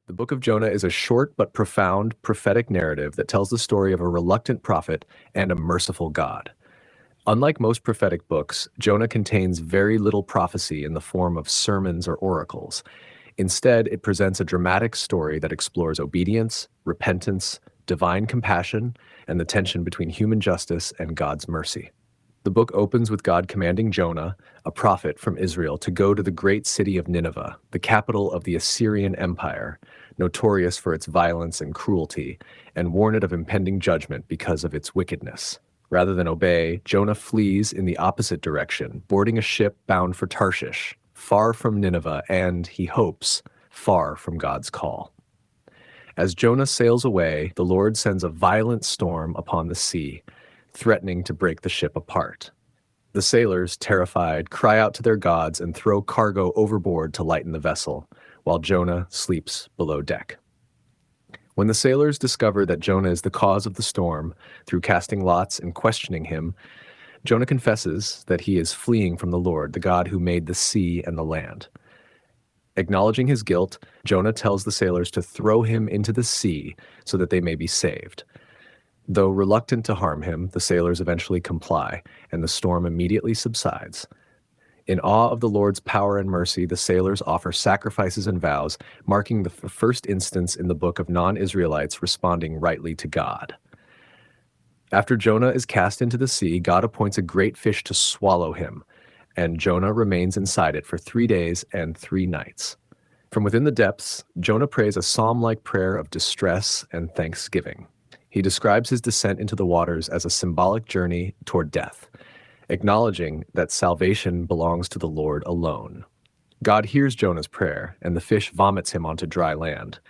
The Book of Jonah is a short but profound prophetic narrative that tells the story of a reluctant prophet and a merciful God. Unlike most prophetic books, Jonah contains very little prophecy in the form of sermons or oracles. Instead, it presents a dramatic story that explores obedience, repentance, divine compassion, and the tension between human justice and God's mercy. The book opens with God commanding Jonah, a prophet from Israel, to go to the great city of Nineveh, the capital of the Assyrian Empire, notorious for its violence and cruelty, and warn it of impending judgment because of its wickedness. Rather than obey, Jonah flees in the opposite direction, boarding a ship bound for Tarshish, far from Nineveh and, he hopes, far from God's call. As Jonah sails away, the Lord sends a violent storm upon the sea, threatening to break the ship apart. The sailors, terrified, cry out to their gods and throw cargo overboard to lighten the vessel, while Jonah sleeps below deck. When the sailors discover that Jonah is the cause of the storm, through casting lots and questioning him, Jonah confesses that he is fleeing from the Lord, the God who made the sea and the land. Acknowledging his guilt, Jonah tells the sailors to throw him into the sea so that they may be saved. Though reluctant to harm him, the sailors eventually comply, and the storm immediately subsides. In awe of the Lord's power and mercy, the sailors offer sacrifices and vows, marking the first instance in the book of non-Israelites responding rightly to God. After Jonah is cast into the sea, God appoints a great fish to swallow him, and Jonah remains inside it for 3 days and 3 nights. From within the depths, Jonah prays a psalm-like prayer of distress and thanksgiving. He describes his descent into the waters as a symbolic journey toward death, acknowledging that salvation belongs to the Lord alone. God hears Jonah's prayer, and the fish vomits him onto dry land.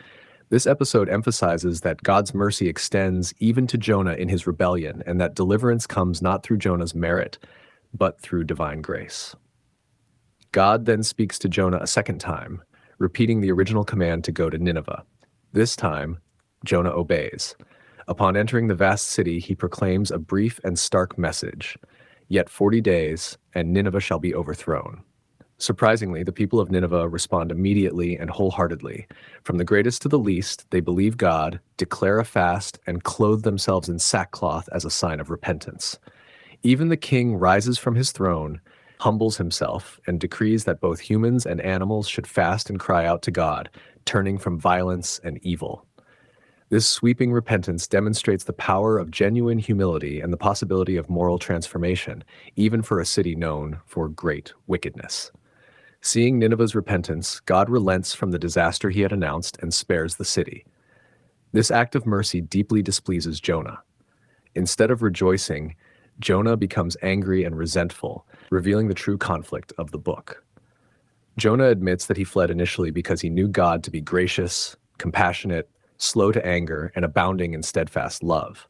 This episode emphasizes that God's mercy extends even to Jonah in his rebellion, and that deliverance comes not through Jonah's merit, but through divine grace. God then speaks to Jonah a second time, repeating the original command to go to Nineveh. This time, Jonah obeys. Upon entering the vast city, he proclaims a brief and stark message. Yet 40 days, and Nineveh shall be overthrown. Surprisingly, the people of Nineveh respond immediately and wholeheartedly. From the greatest to the least, they believe God, declare a fast, and clothe themselves in sackcloth as a sign of repentance. Even the king rises from his throne, humbles himself, and decrees that both humans and animals should fast and cry out to God, turning from violence and evil. This sweeping repentance demonstrates the power of genuine humility and the possibility of moral transformation, even for a city known for great wickedness. Seeing Nineveh's repentance, God relents from the disaster he had announced and spares the city. This act of mercy deeply displeases Jonah. Instead of rejoicing, Jonah becomes angry and resentful, revealing the true conflict of the book. Jonah admits that he fled initially because he knew God to be gracious, compassionate, slow to anger, and abounding in steadfast love.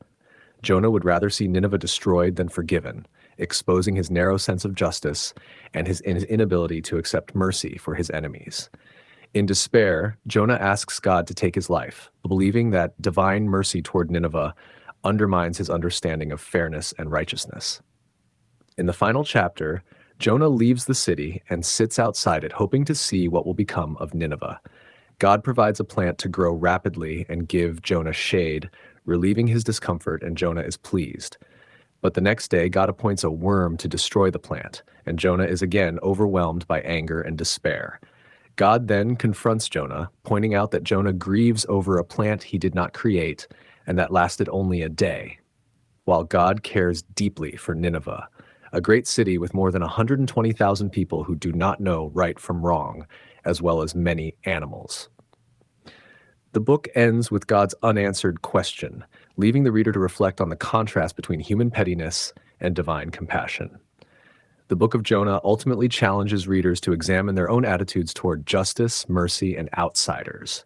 Jonah would rather see Nineveh destroyed than forgiven, exposing his narrow sense of justice and his inability to accept mercy for his enemies. In despair, Jonah asks God to take his life, believing that divine mercy toward Nineveh undermines his understanding of fairness and righteousness. In the final chapter, Jonah leaves the city and sits outside it, hoping to see what will become of Nineveh. God provides a plant to grow rapidly and give Jonah shade, relieving his discomfort, and Jonah is pleased. But the next day, God appoints a worm to destroy the plant, and Jonah is again overwhelmed by anger and despair. God then confronts Jonah, pointing out that Jonah grieves over a plant he did not create, and that lasted only a day, while God cares deeply for Nineveh, a great city with more than 120,000 people who do not know right from wrong, as well as many animals. The book ends with God's unanswered question, leaving the reader to reflect on the contrast between human pettiness and divine compassion. The Book of Jonah ultimately challenges readers to examine their own attitudes toward justice, mercy, and outsiders.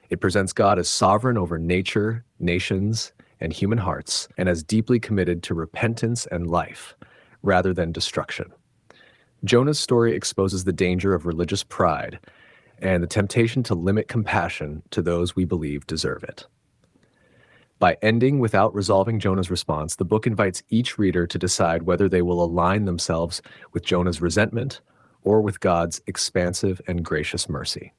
It presents God as sovereign over nature, nations, and human hearts, and as deeply committed to repentance and life, rather than destruction. Jonah's story exposes the danger of religious pride and the temptation to limit compassion to those we believe deserve it. By ending without resolving Jonah's response, the book invites each reader to decide whether they will align themselves with Jonah's resentment or with God's expansive and gracious mercy.